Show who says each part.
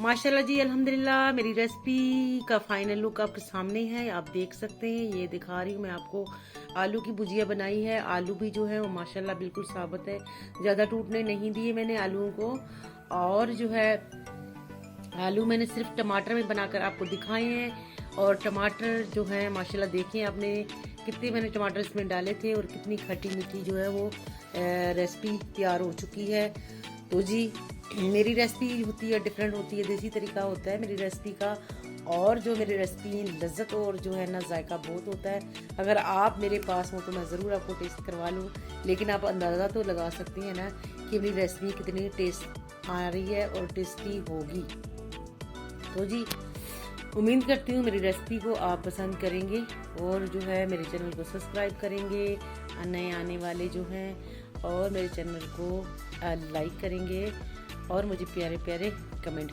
Speaker 1: माशाल्लाह जी, अल्हम्दुलिल्लाह। मेरी रेसिपी का फाइनल लुक आपके सामने है, आप देख सकते हैं। ये दिखा रही हूँ मैं आपको। आलू की भुजिया बनाई है। आलू भी जो है वो माशाल्लाह बिल्कुल साबुत है, ज़्यादा टूटने नहीं दिए मैंने आलूओं को। और जो है आलू मैंने सिर्फ टमाटर में बनाकर आपको दिखाए हैं। और टमाटर जो है माशाल्लाह देखें आपने कितने मैंने टमाटर इसमें डाले थे और कितनी खट्टी मीठी जो है वो रेसिपी तैयार हो चुकी है। तो जी मेरी रेसिपी होती है डिफरेंट होती है, देसी तरीका होता है मेरी रेसिपी का। और जो मेरी रेसिपी लज्जत और जो है ना जायका बहुत होता है। अगर आप मेरे पास हो तो मैं ज़रूर आपको टेस्ट करवा लूँ, लेकिन आप अंदाज़ा तो लगा सकती हैं ना कि मेरी रेसिपी कितनी टेस्ट आ रही है और टेस्टी होगी। तो जी उम्मीद करती हूँ मेरी रेसिपी को आप पसंद करेंगे और जो है मेरे चैनल को सब्सक्राइब करेंगे नए आने वाले जो हैं, और मेरे चैनल को लाइक करेंगे और मुझे प्यारे प्यारे कमेंट